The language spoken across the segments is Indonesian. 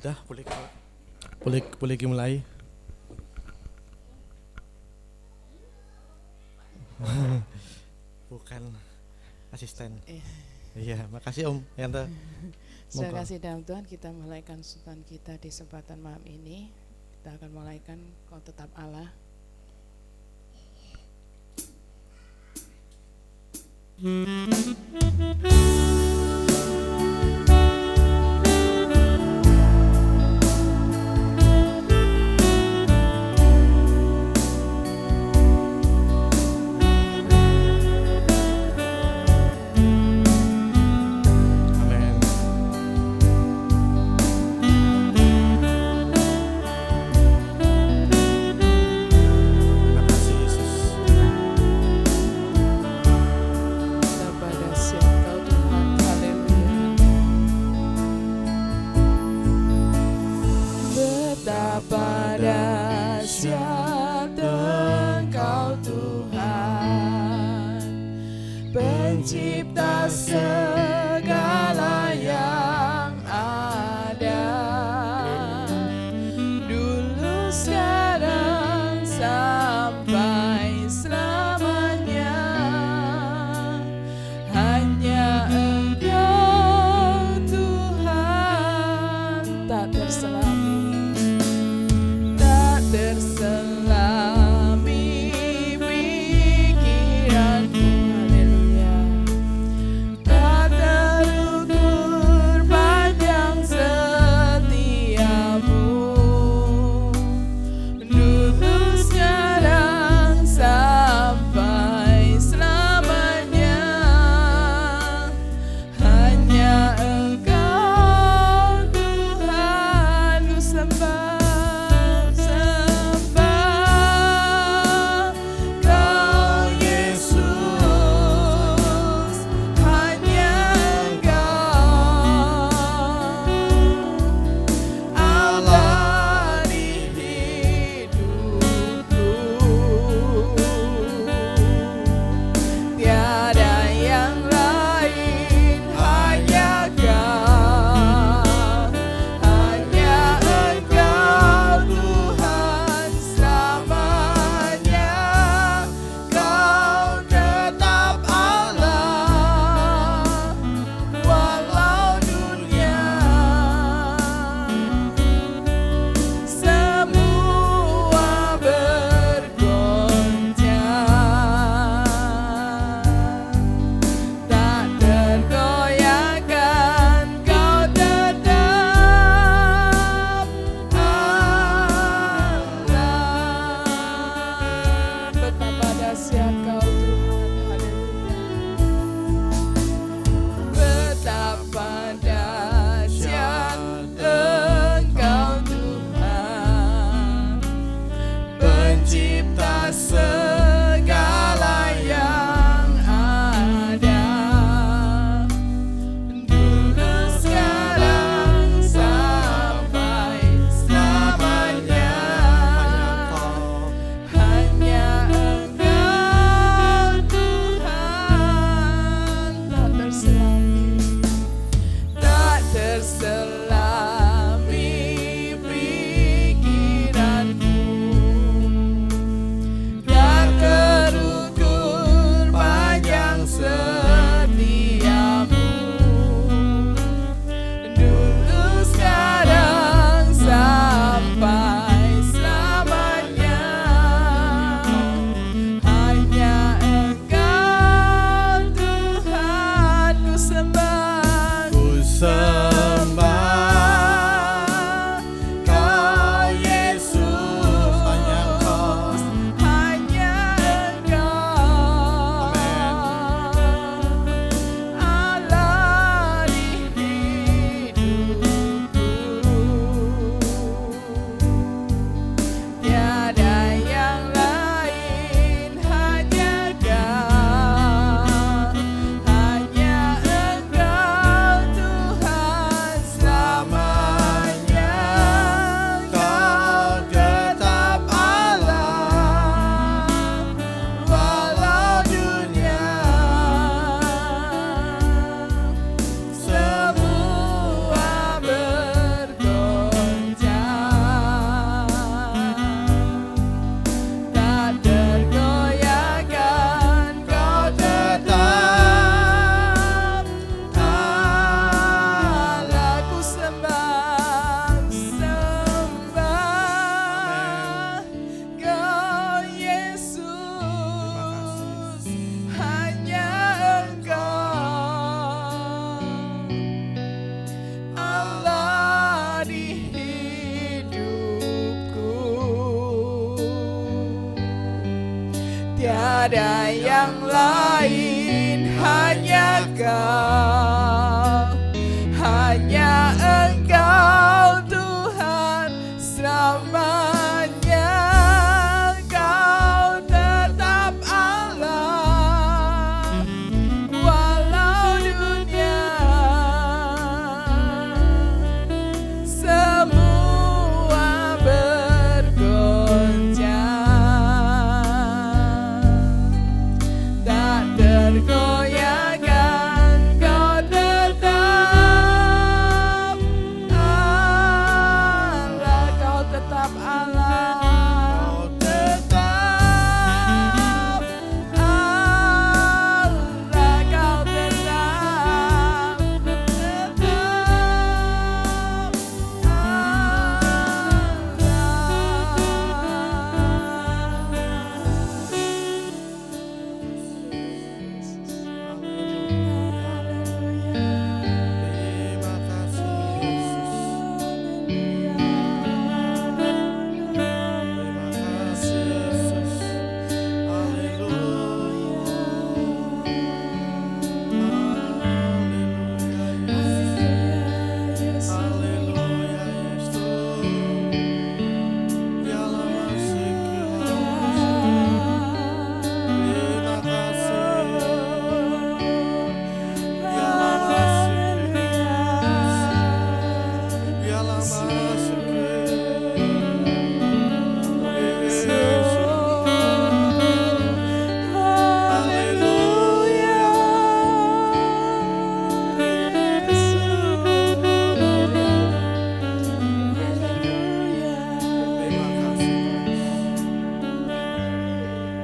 Udah, boleh boleh dimulai. Bukan asisten. Iya, makasih Om Yanto. Saya Monggo. kasih dalam Tuhan, kita mulaikan sutan kita di kesempatan malam ini. Kita akan mulaikan Kau Tetap Allah. Amin. Terima kasih Yesus. Betapa dahsyat Kau Tuhan, haleluya. Betapa dahsyat Engkau Tuhan, Pencipta segala yang ada, dulu sekarang sampai selamanya. Hanya Engkau Tuhan, tak terselami, tak terselami pikiranku, haleluya. Tak ada yang lain, hanya Kau, hanya Engkau Tuhan selamanya. Kau tetap Allah walau dunia semua bergoncang, tak tergoyahkan. Kau tetap Allah, Kau tetap Allah, Kau tetap Allah, Kau tetap Terima kasih Yesus. Terima kasih Yesus. Haleluya. Haleluya Yesus. Ya lama terima kasih. Ya lama Ya lama Terima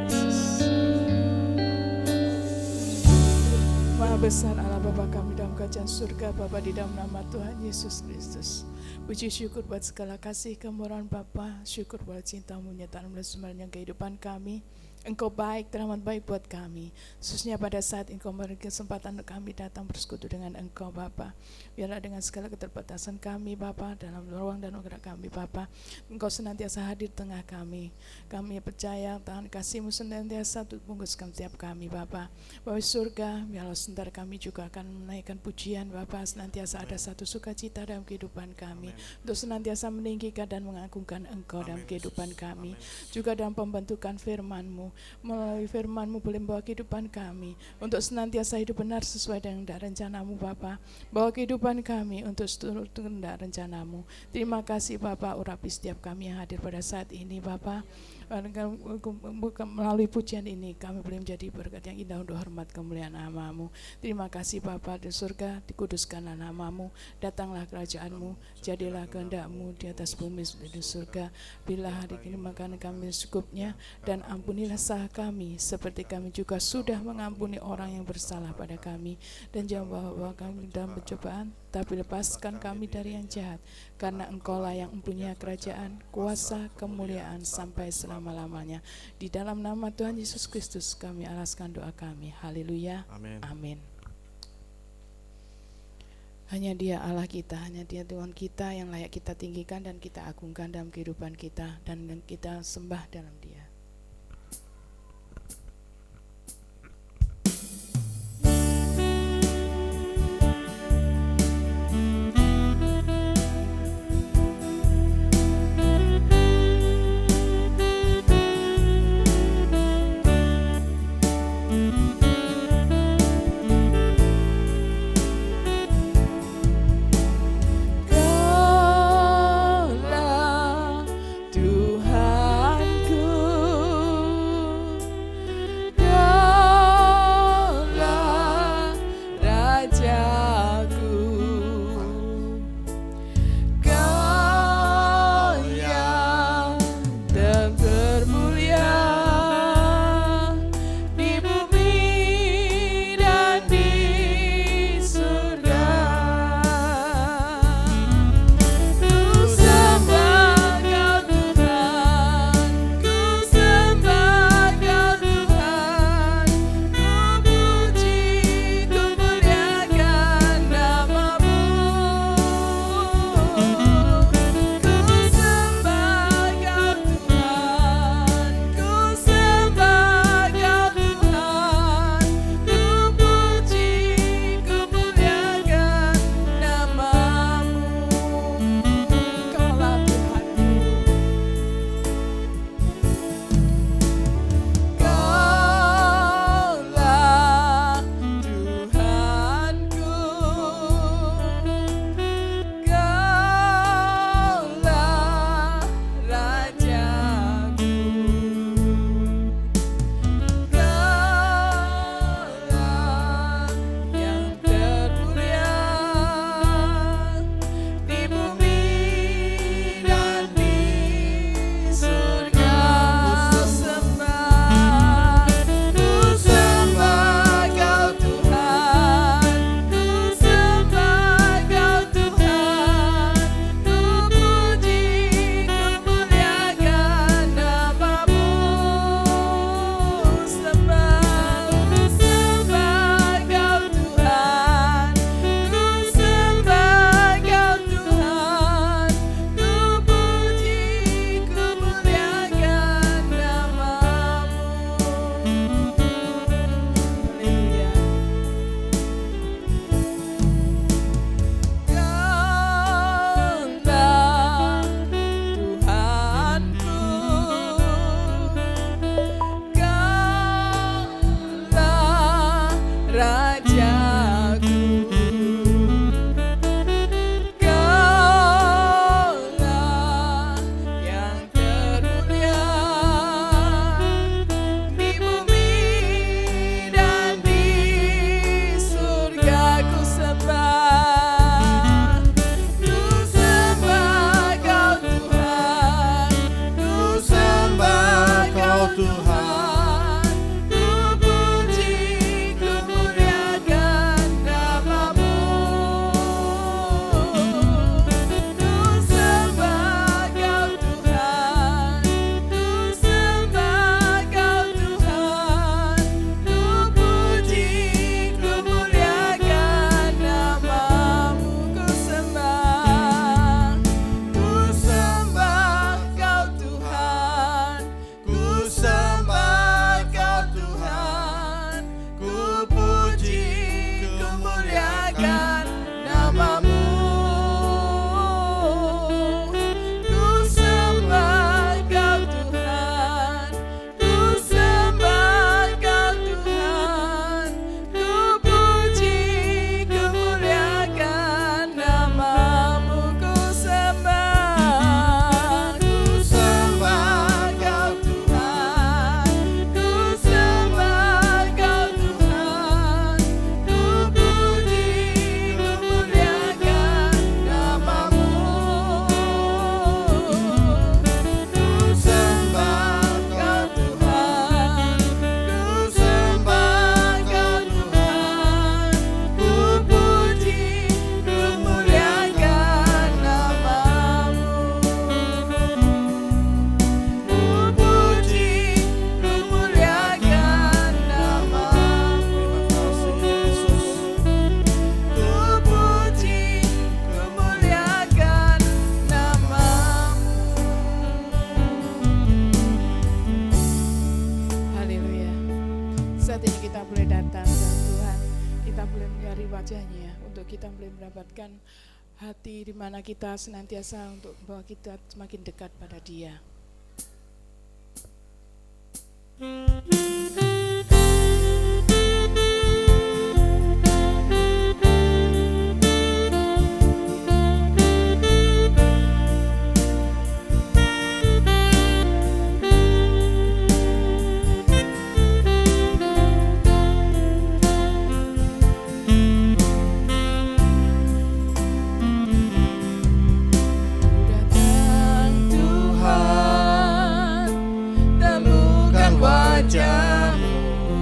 kasih. Maha besar Allah Bapa kami dalam kerajaan surga, Bapa di dalam nama Tuhan Yesus Kristus. Puji syukur buat segala kasih kemurahan Bapa, syukur buat cinta-Mu nyata dalam sebenarnya kehidupan kami. Engkau baik, teramat baik buat kami. Khususnya pada saat Engkau memberi kesempatan untuk kami datang bersekutu dengan Engkau Bapa. Biarlah dengan segala keterbatasan kami Bapa, dalam ruang dan gerak kami Bapa, Engkau senantiasa hadir di tengah kami. Kami percaya tangan kasih-Mu senantiasa untuk bungkuskan setiap kami Bapa. Bapa surga, biarlah sebentar kami juga akan menaikkan pujian Bapa, senantiasa ada satu sukacita dalam kehidupan kami. Untuk senantiasa meninggikan dan mengagungkan Engkau dalam kehidupan kami. Juga dalam pembentukan firman-Mu, melalui firman-Mu boleh membawa kehidupan kami untuk senantiasa hidup benar sesuai dengan rencana-Mu Bapa. Bawa kehidupan kami untuk seluruh rencana-Mu. Terima kasih Bapa, urapi setiap kami yang hadir pada saat ini Bapa. Melalui pujian ini kami boleh menjadi berkat yang indah untuk hormat kemuliaan nama-Mu. Terima kasih Bapa di surga, dikuduskanlah nama-Mu, datanglah kerajaan-Mu, jadilah kehendak-Mu di atas bumi seperti di surga. Bila hari ini makan kami secukupnya, dan ampunilah salah kami seperti kami juga sudah mengampuni orang yang bersalah pada kami, dan jangan bawa kami dalam pencobaan, tapi lepaskan kami dari yang jahat, karena Engkau-lah yang mempunyai kerajaan, kuasa, kemuliaan sampai selama-lamanya. Di dalam nama Tuhan Yesus Kristus kami alaskan doa kami. Haleluya. Amin. Amin. Hanya Dia Allah kita, hanya Dia Tuhan kita yang layak kita tinggikan dan kita agungkan dalam kehidupan kita, dan kita sembah dalam Dia. Kaulah Tuhanku, memuliakan namamu. Ku sembah Kau Tuhan, ku sembah Kau Tuhan, ku puji, ku muliakan namamu. Ku sembah Kau Tuhan, ku sembah Kau Tuhan, ku puji, ku muliakan namamu. Ku sembah Kau Tuhan, ku sembah Kau Tuhan, ku puji, ku muliakan namamu. Ku puji, ku muliakan namamu. Ku puji, ku muliakan namamu. Haleluya. Saat ini kita boleh datang ke Tuhan, kita boleh mencari wajahnya untuk kita boleh mendapatkan hati di mana kita senantiasa untuk bahwa kita semakin dekat pada Dia. Datang Tuhan, temukan wajah-Mu.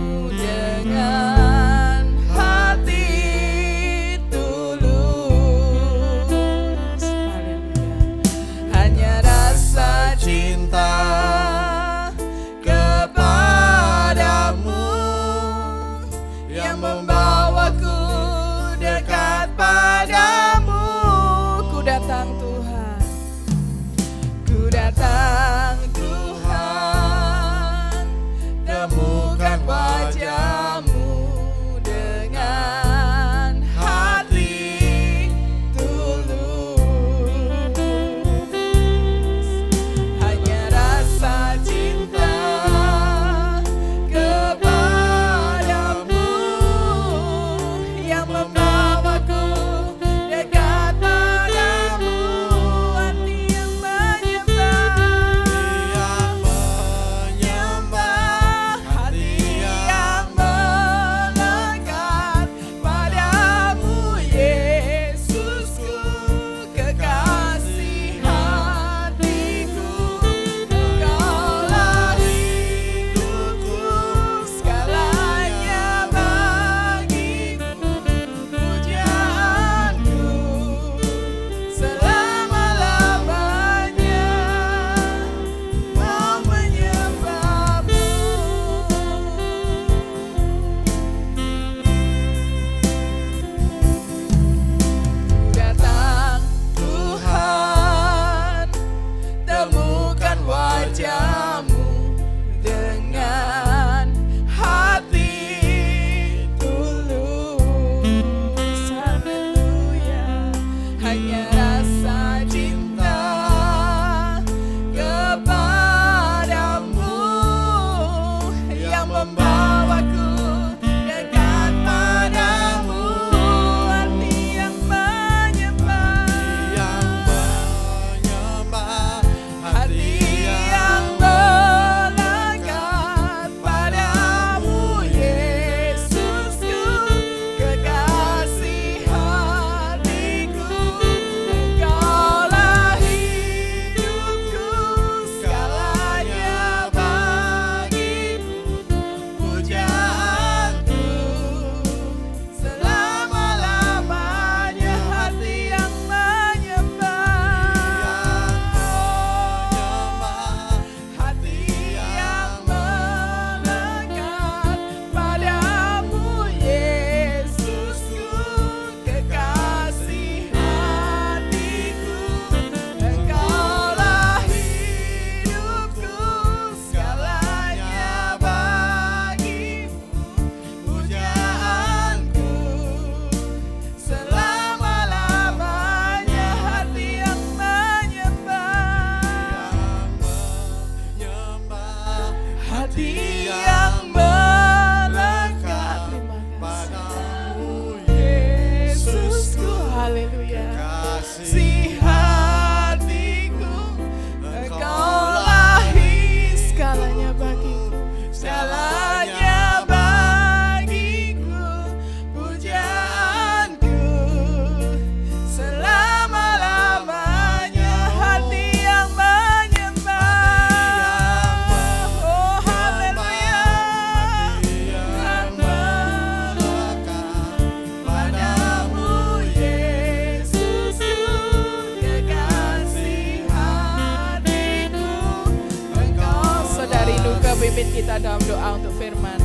kita dalam doa untuk firman.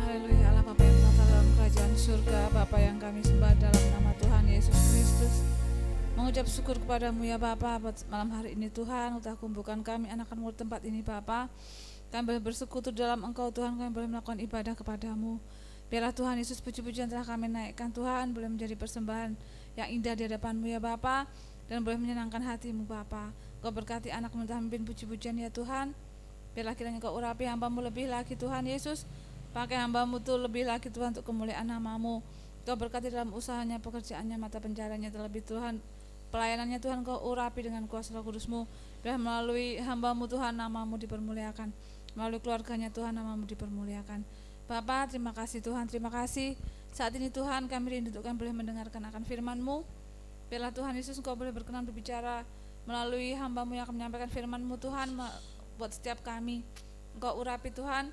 Haleluya, Allah Bapa yang bertata dalam kerajaan surga, Bapa yang kami sembah dalam nama Tuhan Yesus Kristus. Mengucap syukur kepadamu ya Bapa, buat malam hari ini Tuhan, telah kumpulkan kami anak-anak di tempat ini Bapa. Kami boleh bersekutu dalam Engkau Tuhan, kami boleh melakukan ibadah kepadamu. Biarlah Tuhan Yesus puji-pujian telah kami naikkan Tuhan, boleh menjadi persembahan yang indah di hadapan-Mu ya Bapa, dan boleh menyenangkan hati-Mu Bapa. Kau berkati anak-Mu telah memimpin puji-pujian ya Tuhan. Biarlah kiranya Kau urapi hamba-Mu lebih lagi Tuhan Yesus. Pakai hamba-Mu tuh lebih lagi Tuhan untuk kemuliaan nama-Mu. Kau berkati dalam usahanya, pekerjaannya, mata pencariannya, terlebih Tuhan pelayanannya Tuhan Kau urapi dengan kuasa Roh Kudus-Mu. Biar melalui hamba-Mu Tuhan nama-Mu dipermuliakan, melalui keluarganya Tuhan nama-Mu dipermuliakan. Bapa, terima kasih Tuhan, terima kasih. Saat ini Tuhan kami rindu untuk kami boleh mendengarkan akan firman-Mu. Biarlah Tuhan Yesus Engkau boleh berkenan berbicara melalui hamba-Mu yang akan menyampaikan firman-Mu Tuhan buat setiap kami. Engkau urapi Tuhan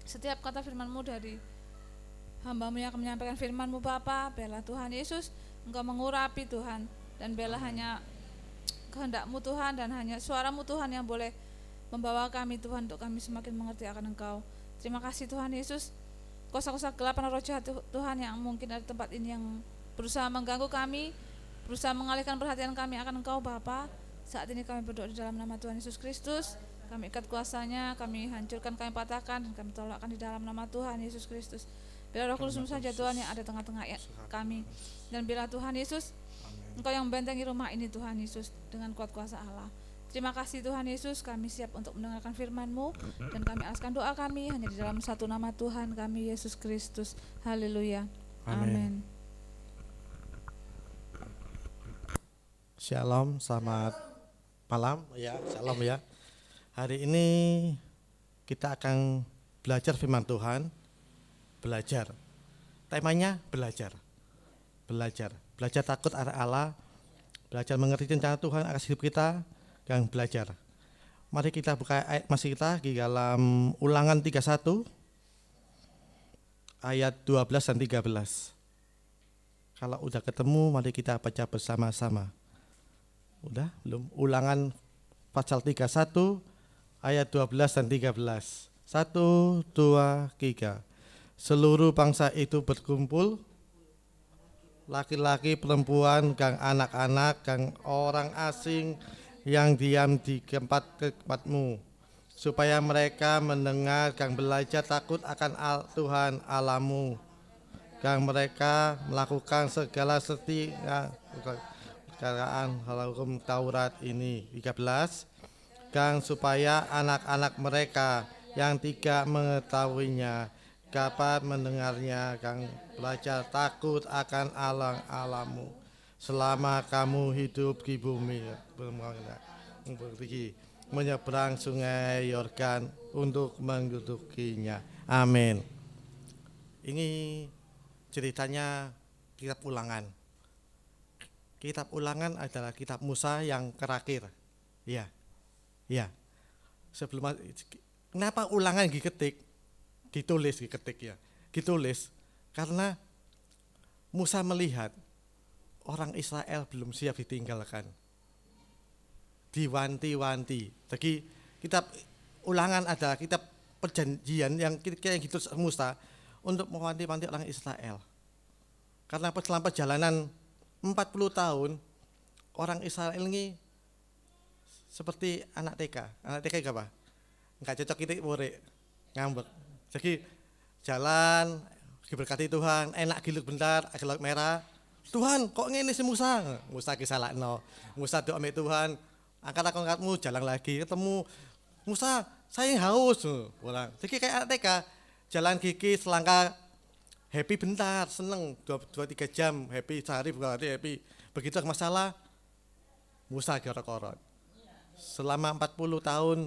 setiap kata firman-Mu dari hamba-Mu yang akan menyampaikan firman-Mu Bapa. Biarlah Tuhan Yesus Engkau mengurapi Tuhan, dan biarlah hanya kehendak-Mu Tuhan dan hanya suara-Mu Tuhan yang boleh membawa kami Tuhan untuk kami semakin mengerti akan Engkau. Terima kasih Tuhan Yesus. Kuasa-kuasa gelap dan roh jahat Tuhan yang mungkin ada di tempat ini yang berusaha mengganggu kami, berusaha mengalihkan perhatian kami akan Engkau Bapa. Saat ini kami berdoa di dalam nama Tuhan Yesus Kristus. Kami ikat kuasanya, kami hancurkan, kami patahkan, dan kami tolakkan di dalam nama Tuhan Yesus Kristus. Biar Roh Kudus-Mu saja Tuhan yang ada tengah-tengah kami. Dan biarlah Tuhan Yesus Engkau yang membentengi rumah ini Tuhan Yesus dengan kuat kuasa Allah. Terima kasih Tuhan Yesus, kami siap untuk mendengarkan firman-Mu, dan kami alaskan doa kami hanya di dalam satu nama Tuhan kami Yesus Kristus. Haleluya. Amin. Shalom, selamat malam ya, shalom ya. Hari ini kita akan belajar firman Tuhan. Belajar. Temanya belajar. Belajar takut akan Allah, belajar mengerti rencana Tuhan atas hidup kita, dan belajar. Mari kita buka ayat masih kita di dalam Ulangan 31 ayat 12 dan 13. Kalau udah ketemu, mari kita baca bersama-sama. Udah? Belum? Ulangan pasal 31 ayat 12 dan 13. 1, 2, 3. Seluruh bangsa itu berkumpul, laki-laki, perempuan, dan anak-anak, dan orang asing yang diam di tempatmu, supaya mereka mendengar dan belajar takut akan Tuhan Allahmu, dan mereka melakukan segala perkaraan hukum Taurat ini. 13. Dan supaya anak-anak mereka yang tidak mengetahuinya dapat mendengarnya dan belajar takut akan Allah Allahmu selama kamu hidup di bumi, menyeberang sungai Yordan untuk mendudukinya. Amin. Ini ceritanya kitab Ulangan. Kitab Ulangan adalah kitab Musa yang terakhir. Ya. Sebelum, kenapa Ulangan ditulis karena Musa melihat orang Israel belum siap ditinggalkan, diwanti-wanti. Jadi kitab Ulangan adalah kitab perjanjian yang ditulis Musa untuk mewanti-wanti orang Israel. Karena selama perjalanan 40 tahun orang Israel ini seperti anak TK. Anak TK apa? Enggak cocok ini murid, ngambek. Jadi jalan diberkati Tuhan, enak giluk bentar, agak merah. Tuhan, kok ngene si Musa? Musa disalahno. Musa doa sama Tuhan, angkat-angkatmu, jalan lagi, ketemu Musa, saya haus. Pulang. Jadi kayak anak TK, jalan gigi selangkah, happy bentar, seneng 2-3 jam, happy sehari bukan happy. Begitu masalah, Musa gerok-gerok. Selama 40 tahun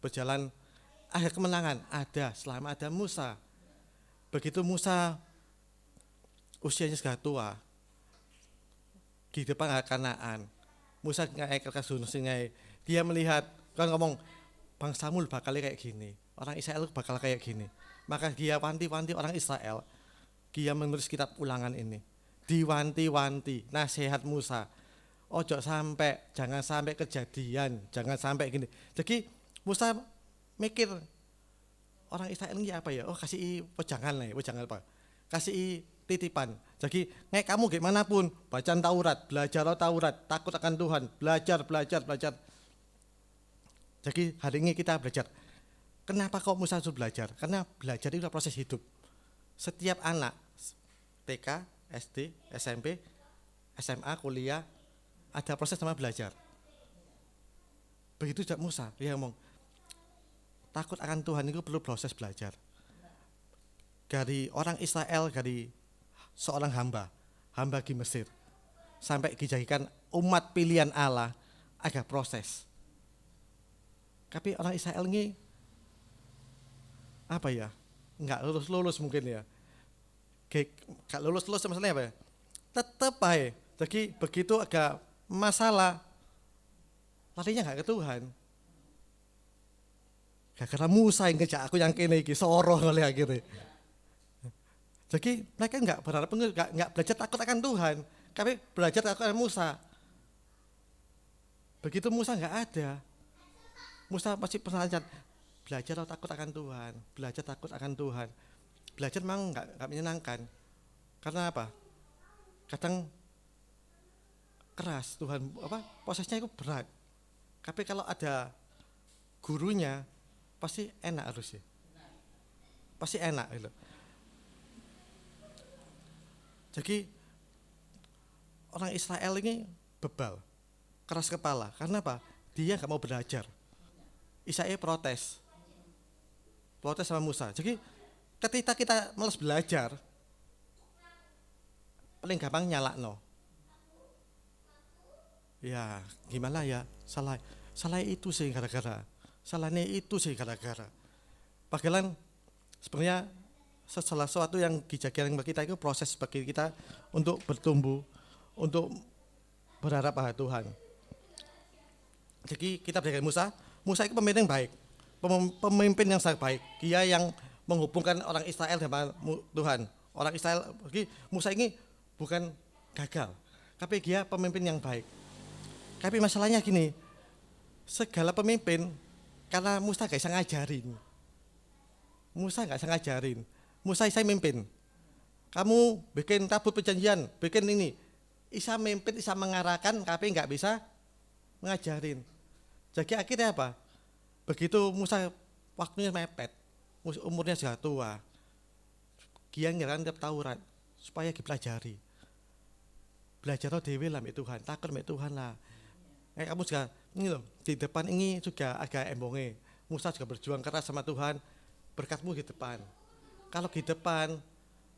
berjalan, ada kemenangan, ada selama ada Musa. Begitu Musa usianya sudah tua, di depan Kanaan, Musa naik ke gunung Sinai, dia melihat, kan ngomong, bangsamu bakal kayak gini, orang Israel bakal kayak gini. Maka dia wanti-wanti orang Israel, dia menulis kitab Ulangan ini, diwanti-wanti, nasihat Musa, ojo sampai, jangan sampai kejadian, jangan sampai gini. Jadi Musa mikir, orang Israel ini apa ya? Oh, kasih wejangan lah, wejangan apa? Kasih titipan. Jadi kamu gimana pun baca Taurat, belajar Taurat, takut akan Tuhan, belajar. Jadi hari ini kita belajar. Kenapa kok Musa harus belajar? Karena belajar itu adalah proses hidup. Setiap anak TK, SD, SMP, SMA, kuliah ada proses sama belajar. Begitu juga Musa, dia ngomong takut akan Tuhan itu perlu proses belajar. Dari orang Israel, dari seorang hamba di Mesir, sampai dijadikan umat pilihan Allah, ada proses. Tapi orang Israel ini apa ya? Enggak lulus mungkin ya. Enggak lulus masalahnya apa ya? Tetap baik. Jadi begitu agak masalah, larinya enggak ke Tuhan. Karena Musa yang ngejak aku yang kene iki soro oleh akhirnya. Jadi mereka enggak berharap, enggak belajar takut akan Tuhan, tapi belajar takut akan Musa. Begitu Musa enggak ada, Musa masih penasaran, belajar takut akan Tuhan, belajar takut akan Tuhan. Belajar memang enggak menyenangkan. Karena apa? Kadang keras Tuhan, prosesnya itu berat. Tapi kalau ada gurunya pasti enak harusnya. Pasti enak gitu. Jadi orang Israel ini bebal, keras kepala. Karena apa? Dia enggak mau belajar. Isaiah protes sama Musa. Jadi ketika kita malas belajar, paling gampang nyalakno. Ya gimana ya, salah itu sih gara-gara, salahnya itu sih gara-gara. Padahal sebenarnya sesuatu yang dijaga bagi kita itu proses bagi kita untuk bertumbuh, untuk berharap pada Tuhan. Jadi kita belajar Musa itu pemimpin yang baik, pemimpin yang sangat baik. Dia yang menghubungkan orang Israel dengan Tuhan. Orang Israel, jadi Musa ini bukan gagal, tapi dia pemimpin yang baik. Tapi masalahnya gini, segala pemimpin, karena Musa gak bisa ngajarin. Musa saya mimpin. Kamu bikin tabut perjanjian, bikin ini. Isa mimpin, Isa mengarahkan, tapi gak bisa ngajarin. Jadi akhirnya apa? Begitu Musa waktunya mepet, umurnya sudah tua, dia ngeran tiap Taurat supaya dipelajari. Belajar dewe lah Tuhan, takut Tuhan lah. Kamu juga ini loh, di depan ini juga agak embonge. Musa juga berjuang keras sama Tuhan, berkatmu di depan. Kalau di depan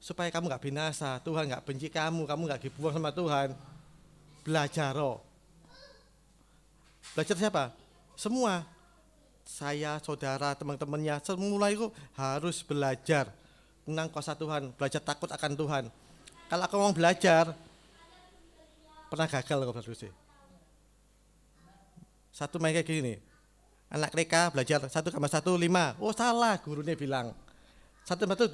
supaya kamu nggak binasa, Tuhan nggak benci kamu nggak dibuang sama Tuhan. Belajar Belajar siapa? Semua. Saya, saudara, teman-temannya, semula itu harus belajar tentang kuasa Tuhan, belajar takut akan Tuhan. Kalau aku mau belajar, pernah gagal kok berarti. Satu main kayak gini nih, anak TK belajar 1+1 5, oh salah gurunya bilang. 1+1 2,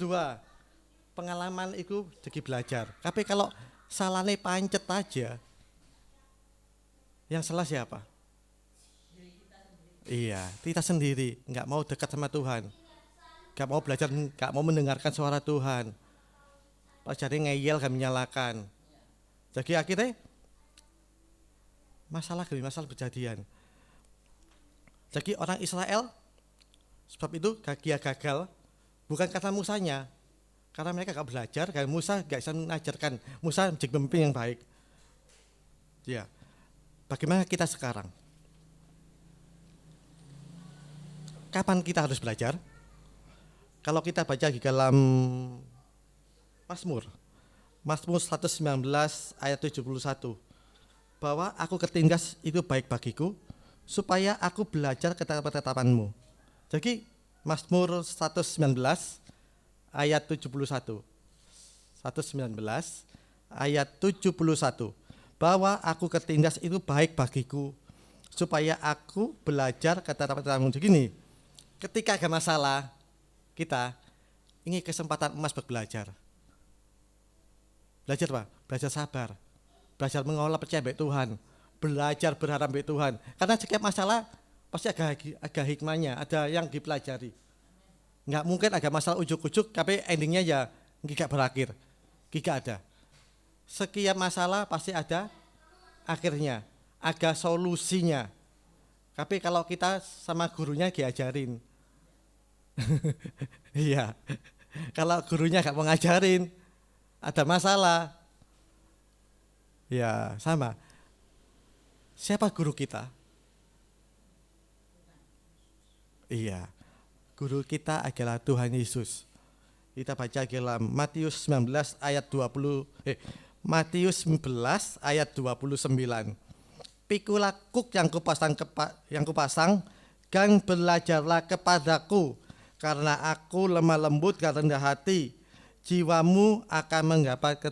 pengalaman itu jadi belajar. Tapi kalau salahnya pancet aja, yang salah siapa? Iya, kita sendiri, nggak mau dekat sama Tuhan, nggak mau belajar, nggak mau mendengarkan suara Tuhan. Jadi ngeyel, gak menyalakan. Jadi akhirnya masalah kejadian. Jadi orang Israel sebab itu dia gagal bukan karena Musanya, karena mereka gak belajar, karena Musa gak bisa mengajarkan. Musa menjadi pemimpin yang baik. Ya, bagaimana kita sekarang? Kapan kita harus belajar? Kalau kita baca di dalam Mazmur 119 ayat 71, bahwa aku ketindas itu baik bagiku, supaya aku belajar ketetapan-mu. Jadi Mazmur 119 ayat 71. 119 ayat 71. bahwa aku ketindas itu baik bagiku, supaya aku belajar kata tamu begini. Ketika ada masalah, kita ini kesempatan emas buat belajar. Belajar apa? Belajar sabar, belajar mengolah percaya baik Tuhan, belajar berharap baik Tuhan. Karena setiap masalah pasti ada hikmahnya, ada yang dipelajari. Nggak mungkin ada masalah ujuk-ujuk, tapi endingnya ya nggak berakhir, nggak ada. Setiap masalah pasti ada akhirnya, ada solusinya. Tapi kalau kita sama gurunya diajarin, iya. Kalau gurunya nggak mau ngajarin, ada masalah, ya sama. Siapa guru kita? Iya, guru kita adalah Tuhan Yesus. Kita baca dalam Matius 19 ayat 19 ayat 29. Pikulah kuk yang kupasang dan belajarlah kepadaku, karena aku lemah lembut dan rendah hati. Jiwamu akan mendapat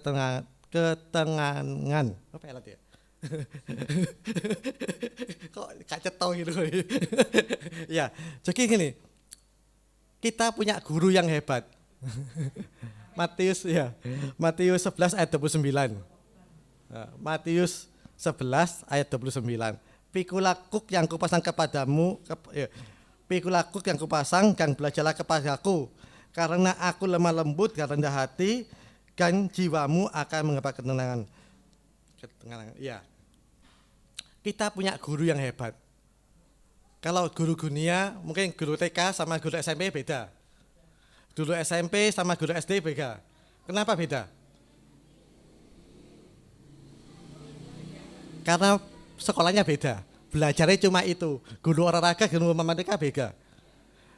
ketenangan. Apa ya? Kok kacet tau gitu. Ya, jadi gini. Kita punya guru yang hebat. Matius 11 ayat 29. Matius 11 ayat 29. Pikulah kuk yang kupasang kepadamu, pikulah kuk yang kupasang dan belajarlah kepadaku, karena aku lemah lembut dan rendah hati, dan jiwamu akan mendapat ketenangan. Ya. Kita punya guru yang hebat. Kalau guru dunia, mungkin guru TK sama guru SMP beda. Guru SMP sama guru SD beda. Kenapa beda? Karena sekolahnya beda, belajarnya cuma itu. Guru olahraga, guru matematika beda.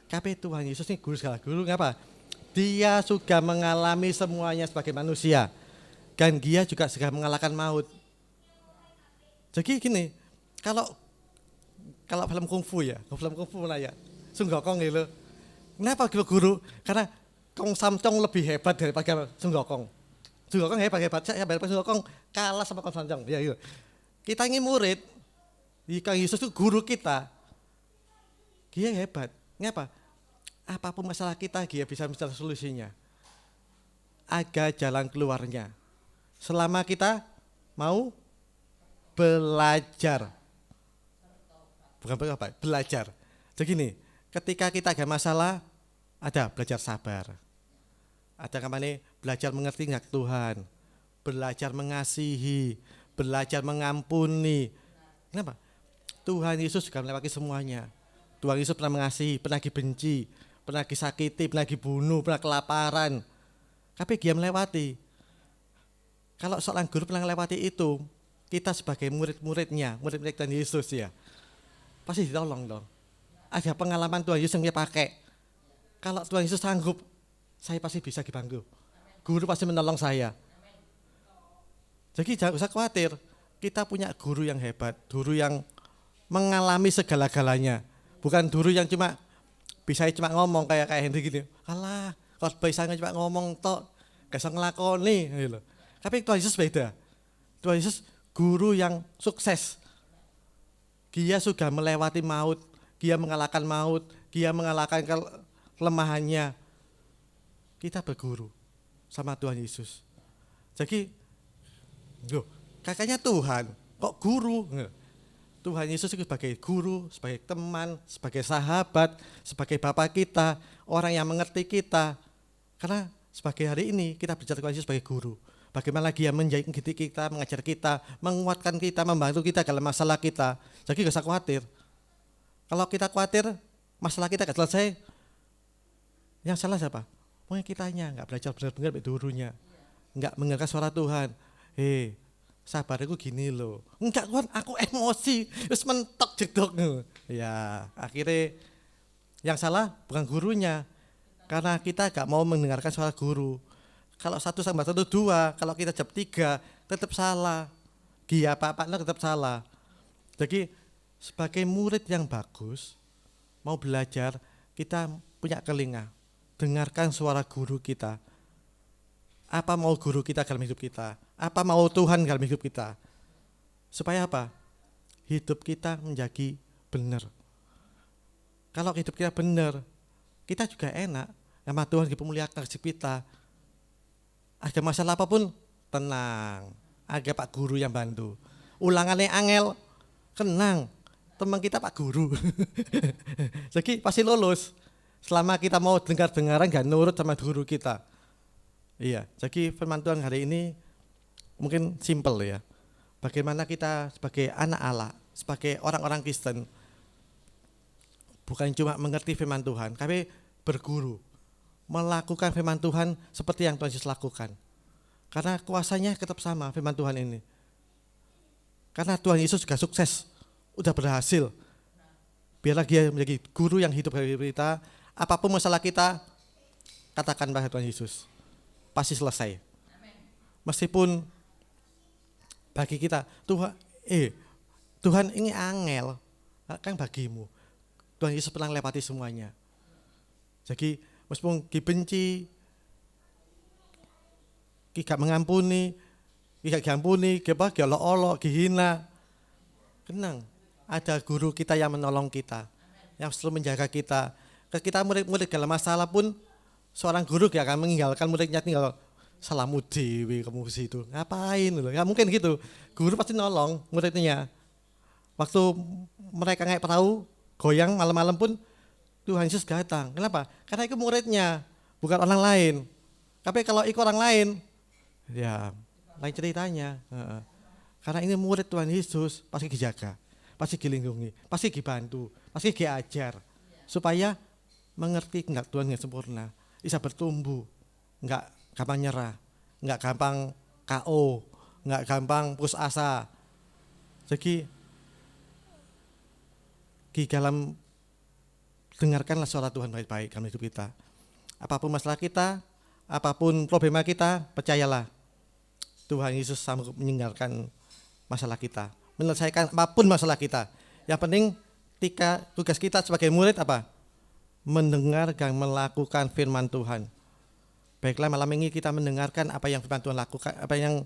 Tapi Tuhan Yesus ini guru segala guru, ngapa? Dia juga mengalami semuanya sebagai manusia, dan dia juga sudah mengalahkan maut. Jadi gini, kalau film kungfu ya, film kungfu lah ya, Sun Gokong gitu. Kenapa guru? Karena Kong Samcong lebih hebat daripada Sun Gokong. Sun Gokong hebat, saya Sun Gokong kalah sama Kong Samcong. Ya, gitu. Kita ini murid, Kang Yesus itu guru kita, dia hebat. Ngapa? Apapun masalah kita, dia bisa mencari solusinya. Ada jalan keluarnya. Selama kita mau belajar. Bukan apa? Belajar. Jadi gini, ketika kita ada masalah, ada belajar sabar. Ada kemana? Belajar mengerti hak Tuhan. Belajar mengasihi. Belajar mengampuni. Kenapa? Tuhan Yesus juga melewati semuanya. Tuhan Yesus pernah mengasihi, pernah dibenci, pernah disakiti, pernah dibunuh, pernah kelaparan. Tapi dia melewati. Kalau seorang guru pernah melewati itu, kita sebagai murid-muridnya, murid-murid Tuhan Yesus ya, pasti ditolong dong. Ada pengalaman Tuhan Yesus yang dia pakai. Kalau Tuhan Yesus sanggup, saya pasti bisa dibantu. Guru pasti menolong saya. Jadi jangan usah khawatir, kita punya guru yang hebat, guru yang mengalami segala-galanya. Bukan guru yang cuma ngomong kayak Henry gini. Alah, kalau bisa cuma ngomong tok, gak bisa ngelakoni gitu. Tapi Tuhan Yesus beda. Tuhan Yesus guru yang sukses. Dia sudah melewati maut, dia mengalahkan maut, dia mengalahkan kelemahannya. Kita berguru sama Tuhan Yesus. Jadi kakaknya Tuhan, kok guru? Tuhan Yesus itu sebagai guru, sebagai teman, sebagai sahabat, sebagai Bapa kita, orang yang mengerti kita. Karena sebagai hari ini kita bicara Tuhan Yesus sebagai guru. Bagaimana dia mendidik kita, mengajar kita, menguatkan kita, membantu kita dalam masalah kita. Jadi gak usah khawatir. Kalau kita khawatir, masalah kita gak selesai, yang salah siapa? Mungkin kitanya gak belajar benar-benar baik gurunya, gak mendengarkan suara Tuhan. Sabar aku gini loh. Enggak kan, aku emosi, terus mentok jedok. Ya, akhirnya yang salah bukan gurunya, karena kita gak mau mendengarkan suara guru. Kalau 1 tambah 1 2, kalau kita jawab 3 tetap salah. Dia apa-apa tetap salah. Jadi sebagai murid yang bagus, mau belajar, kita punya telinga, dengarkan suara guru kita. Apa mau guru kita dalam hidup kita? Apa mau Tuhan dalam hidup kita? Supaya apa? Hidup kita menjadi benar. Kalau hidup kita benar, kita juga enak. Nama Tuhan dipermuliakan hidup kita. Ada masalah apapun, tenang. Ada Pak Guru yang bantu. Ulangannya angel, tenang. Teman kita Pak Guru. Jadi pasti lulus. Selama kita mau dengar-dengaran gak nurut sama guru kita. Iya, jadi firman Tuhan hari ini mungkin simple ya. Bagaimana kita sebagai anak Allah, sebagai orang-orang Kristen, bukan cuma mengerti firman Tuhan, tapi berguru, melakukan firman Tuhan seperti yang Tuhan Yesus lakukan. Karena kuasanya tetap sama firman Tuhan ini. Karena Tuhan Yesus juga sukses, udah berhasil. Biarlah dia menjadi guru yang hidup dari kita. Apapun masalah kita, katakan pada Tuhan Yesus, pasti selesai. Meskipun bagi kita, Tuhan ini angel, kan bagimu. Tuhan Yesus pernah lewati semuanya. Jadi meskipun dibenci, gak mengampuni, gak diampuni, gak olok-olok, dihina, tenang, ada guru kita yang menolong kita, yang selalu menjaga kita. Kita murid-murid dalam masalah pun, seorang guru gak akan meninggalkan muridnya tinggal salamu dewe kamu situ. Ngapain loh? Gak mungkin gitu. Guru pasti nolong muridnya. Waktu mereka naik perahu, goyang malam-malam pun Tuhan Yesus datang. Kenapa? Karena itu muridnya, bukan orang lain. Tapi kalau ikut orang lain, ya lain ceritanya. Karena ini murid Tuhan Yesus, pasti dijaga, pasti dilindungi, pasti dibantu, pasti diajar. Supaya mengerti enggak Tuhan yang sempurna, bisa bertumbuh, enggak gampang nyerah, enggak gampang KO, enggak gampang putus asa. Jadi di dalam dengarkanlah suara Tuhan baik-baik dalam hidup kita. Apapun masalah kita, apapun problema kita, percayalah Tuhan Yesus sanggup meninggalkan masalah kita, menyelesaikan apapun masalah kita. Yang penting tugas kita sebagai murid apa? Mendengar dan melakukan firman Tuhan. Baiklah, malam ini kita mendengarkan apa yang firman Tuhan lakukan, apa yang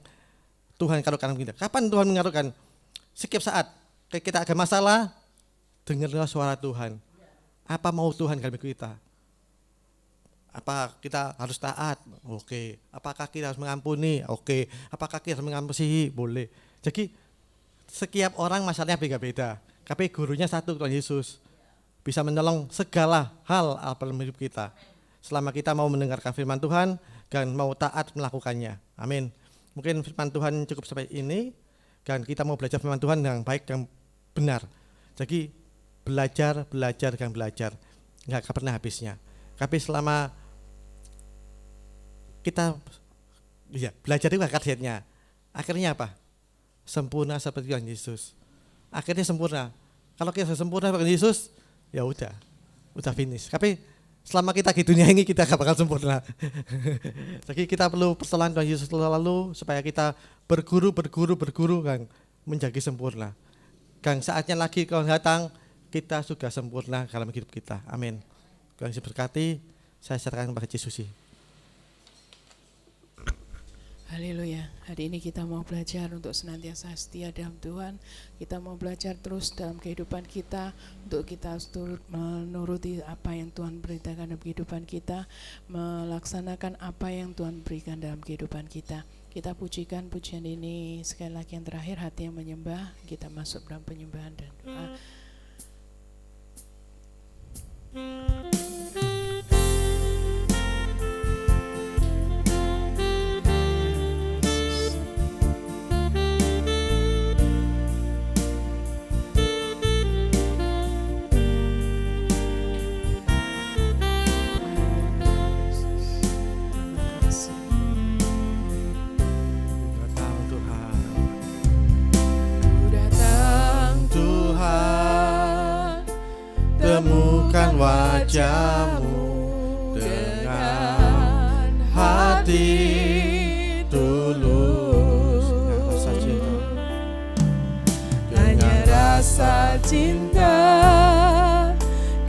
Tuhan karukan kita. Kapan Tuhan mengarukan? Setiap saat kita ada masalah, dengarlah suara Tuhan. Apa mau Tuhan dalam hidup kita? Apa kita harus taat? Oke. Apakah kita harus mengampuni? Oke. Apakah kita harus mengampuni? Boleh. Jadi setiap orang masalahnya beda-beda. Tapi gurunya satu, Tuhan Yesus. Bisa menolong segala hal dalam hidup kita. Selama kita mau mendengarkan firman Tuhan dan mau taat melakukannya. Amin. Mungkin firman Tuhan cukup sampai ini. Dan kita mau belajar firman Tuhan yang baik dan benar. Jadi belajar. Enggak pernah habisnya. Tapi selama kita belajar itu khasiatnya. Akhirnya apa? Sempurna seperti Tuhan Yesus. Akhirnya sempurna. Kalau kita sempurna seperti Yesus, ya udah finish. Tapi selama kita di dunia ini kita gak bakal sempurna. Jadi kita perlu pertolongan Tuhan Yesus selalu supaya kita berguru kan menjadi sempurna. Dan saatnya lagi kalau datang kita sudah sempurna dalam hidup kita. Amin. Tuhan Yesus berkati. Saya serahkan kepada Yesus. Haleluya. Hari ini kita mau belajar untuk senantiasa setia dalam Tuhan. Kita mau belajar terus dalam kehidupan kita untuk kita menuruti apa yang Tuhan beritakan dalam kehidupan kita, melaksanakan apa yang Tuhan berikan dalam kehidupan kita. Kita pujikan pujian ini sekali lagi yang terakhir, hati yang menyembah. Kita masuk dalam penyembahan dan doa. Temukan wajah-Mu dengan hati tulus, hanya rasa cinta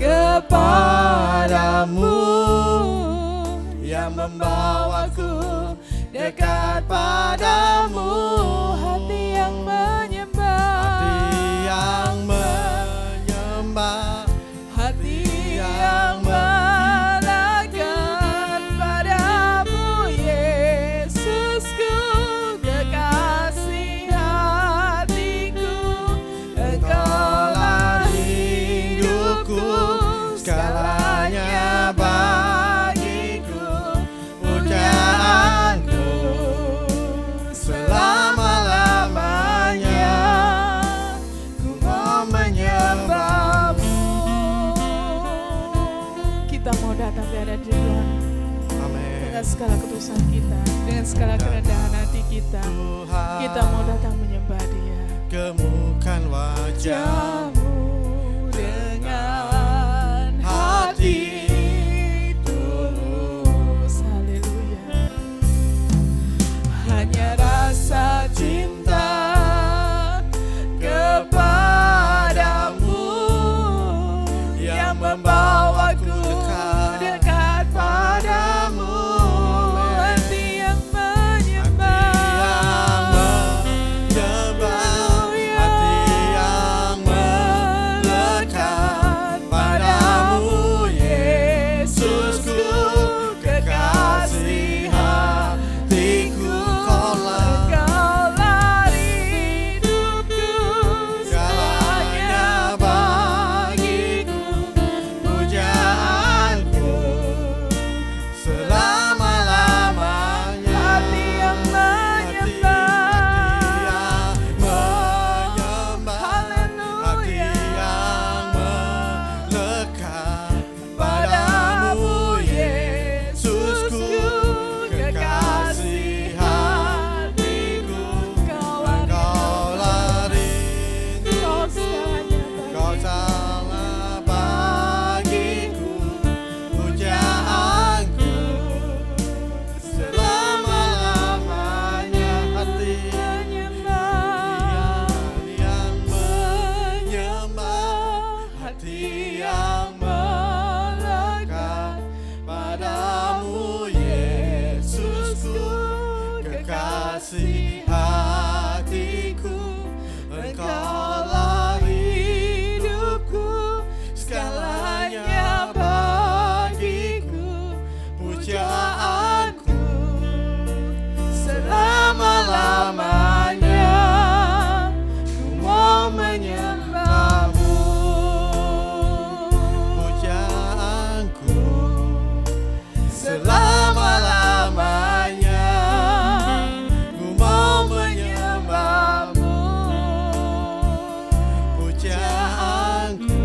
kepadamu yang membawaku dekat padamu, hati yang menyembah. yang menyembah, hati yang melekat padamu Yesusku, kekasih hatiku. Engkaulah hidupku, segalanya bagiku. Pujaanku selama-lamanya, ku mau menyembahmu. Kita mau datang di hadapan Tuhan Amin. dengan segala ketulusan kita, dengan segala kerendahan hati kita. Tuhan, Kita mau datang menyembah Dia. gemukan wajah Jamu dengan hati tulus. Haleluya. Hanya rasa cinta kepadamu yang membawaku dekat padamu. Hati yang menyembah, hati yang melekat padamu Yesusku, kekasih hatiku. Engkaulah hidupku, segalanya bagiku. Pujaanku selama-lamanya, Hati yang menyembah, hati yang melekat padamu Yesusku, kekasih hatiku. Engkaulah rindu, kau salah bagiku. Pujaanku selama-lamanya, hati yang menyembah, hati yang melekat padamu Yesusku, kekasih hatiku. Engkaulah hidupku, segalanya bagiku. Pujaanku selama-lamanya, ku mau menyembahmu. Pujaanku selama-lamanya, ku mau menyembahmu. Pujaanku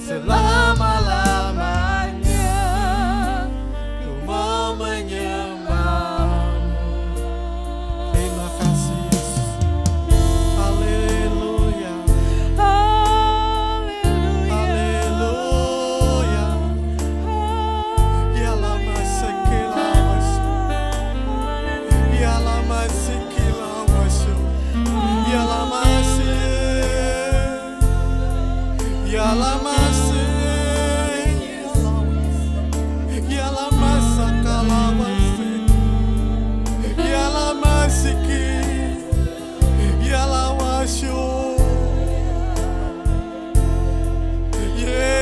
selama-lamanya, ku mau menyembahmu. Terima kasih Yesus. Haleluya. Haleluya. Ya lama sekilas, ya lama sekilas, ya lama ya lama ya lama sakalawase, ya lama siki, ya lawasyo. Yes,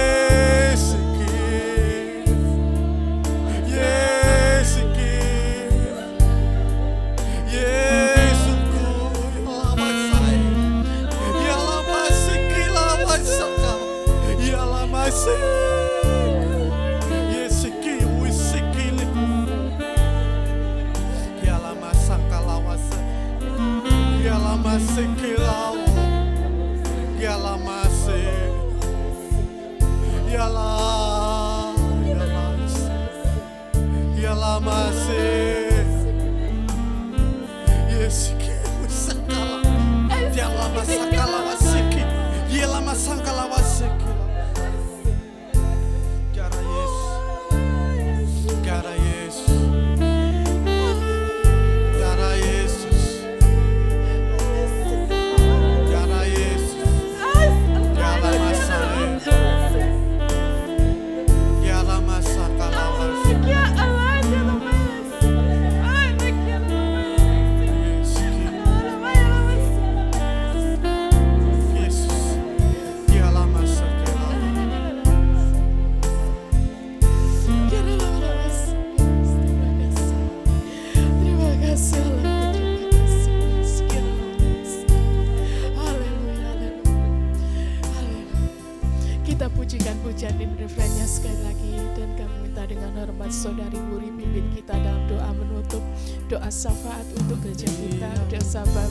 melumuri pimpin kita dalam doa menutup, doa syafaat untuk gereja kita, doa syafaat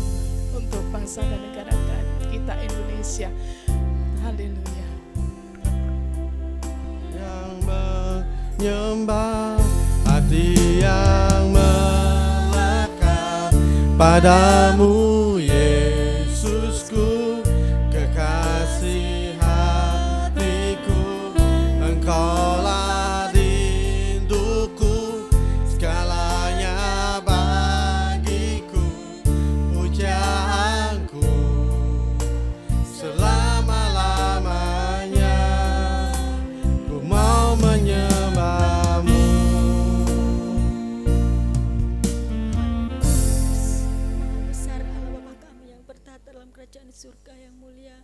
untuk bangsa dan negara kita Indonesia. Haleluya. Yang menyembah, hati yang melekat padamu Yesusku, kekasih hatiku, Engkaulah rinduku, segalanya bagiku, pujaanku selama-lamanya, ku mau menyembahmu. Besar Allah Bapa kami yang bertahta dalam kerajaan surga yang mulia.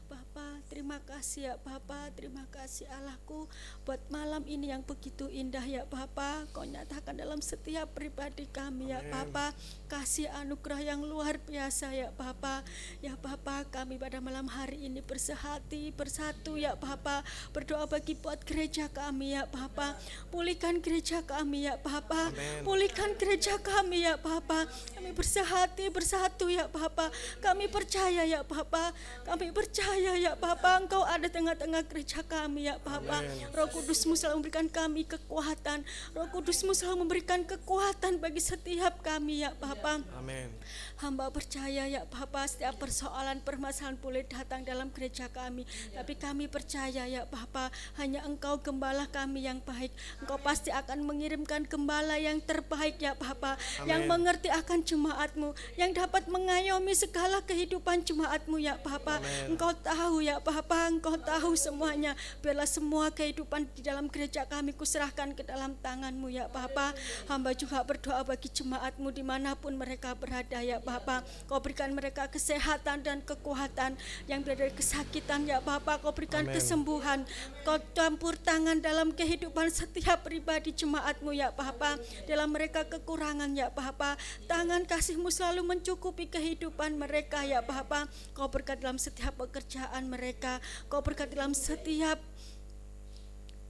Bapa, terima kasih ya Bapa, terima kasih Allahku buat malam ini yang begitu indah ya Bapa. Kau nyatakan dalam setiap pribadi kami ya Bapa, kasih anugerah yang luar biasa ya Bapa. Ya Bapa, kami pada malam hari ini bersehati, bersatu ya Bapa, berdoa bagi buat gereja kami ya Bapa. Pulihkan gereja kami ya Bapa, pulihkan gereja kami ya Bapa. Kami bersehati, bersatu ya Bapa. Kami percaya ya Bapa, kami percaya ya Bapa, Engkau ada tengah-tengah gereja kami ya Bapa. Roh Kudus-Mu selalu memberikan kami kekuatan, Roh Kudus-Mu selalu memberikan kekuatan bagi setiap kami ya Bapa. Amin. Hamba percaya ya Bapa, setiap persoalan permasalahan boleh datang dalam gereja kami, tapi kami percaya ya Bapa, hanya Engkau gembala kami yang baik. Engkau pasti akan mengirimkan gembala yang terbaik ya Bapa, yang mengerti akan jemaat-Mu, yang dapat mengayomi segala kehidupan jemaat-Mu ya Bapa. Engkau tahu ya Bapa, Engkau tahu semuanya. Biarlah semua kehidupan di dalam gereja kami kuserahkan ke dalam tangan-Mu ya Bapa. Hamba juga berdoa bagi jemaat-Mu dimanapun mereka berada ya Bapa. Kau berikan mereka kesehatan dan kekuatan, yang berada dari kesakitan ya Bapa. Kau berikan kesembuhan. Kau campur tangan dalam kehidupan setiap pribadi jemaat-Mu ya Bapa. Dalam mereka kekurangan ya Bapa, tangan kasih-Mu selalu mencukupi kehidupan mereka ya Bapa. Kau berkat dalam setiap pekerjaan mereka, Kau berkat dalam setiap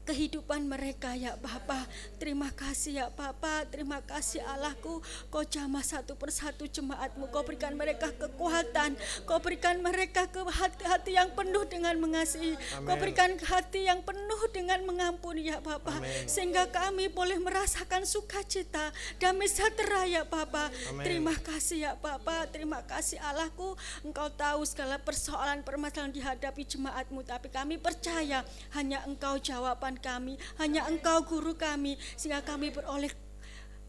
kehidupan mereka ya Bapa. Terima kasih ya Bapa, terima kasih Allahku. Kau jamah satu persatu jemaat-Mu, Kau berikan mereka kekuatan, Kau berikan mereka ke hati yang penuh dengan mengasihi. Kau berikan hati yang penuh dengan mengampuni ya Bapa, sehingga kami boleh merasakan sukacita, damai sejahtera ya Bapa. Terima kasih ya Bapa, terima kasih Allahku. Engkau tahu segala persoalan permasalahan dihadapi jemaat-Mu, tapi kami percaya hanya Engkau jawaban kami, hanya Engkau guru kami, sehingga kami beroleh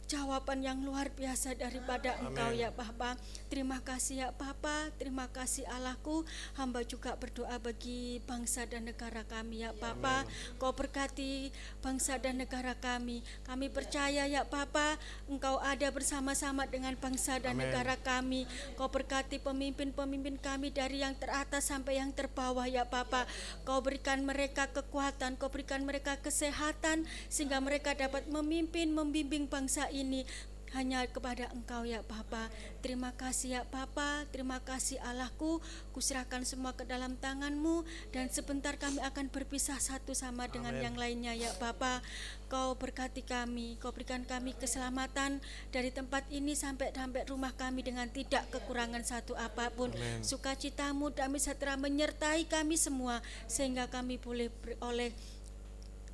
jawaban yang luar biasa daripada Engkau ya Bapa. Terima kasih ya Bapa, terima kasih Allahku. Hamba juga berdoa bagi bangsa dan negara kami ya Bapa. Kau berkati bangsa dan negara kami. Kami percaya ya Bapa, Engkau ada bersama-sama dengan bangsa dan negara kami. Kau berkati pemimpin-pemimpin kami dari yang teratas sampai yang terbawah ya Bapa. Kau berikan mereka kekuatan, Kau berikan mereka kesehatan, sehingga mereka dapat memimpin, membimbing bangsa ini hanya kepada Engkau ya Bapa. Terima kasih ya Bapa, terima kasih Allahku. Kuserahkan semua ke dalam tangan-Mu, dan sebentar kami akan berpisah satu sama dengan yang lainnya ya Bapa. Kau berkati kami, Kau berikan kami keselamatan dari tempat ini sampai rumah kami dengan tidak kekurangan satu apapun. Sukacita-Mu, damai sejahtera menyertai kami semua, sehingga kami boleh beroleh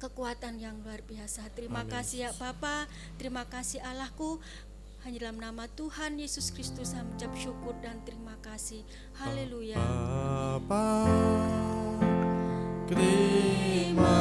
kekuatan yang luar biasa. Terima kasih ya Bapa, terima kasih Allahku. Hanya dalam nama Tuhan Yesus Kristus saya mengucap syukur dan terima kasih. Haleluya. Bapa, terima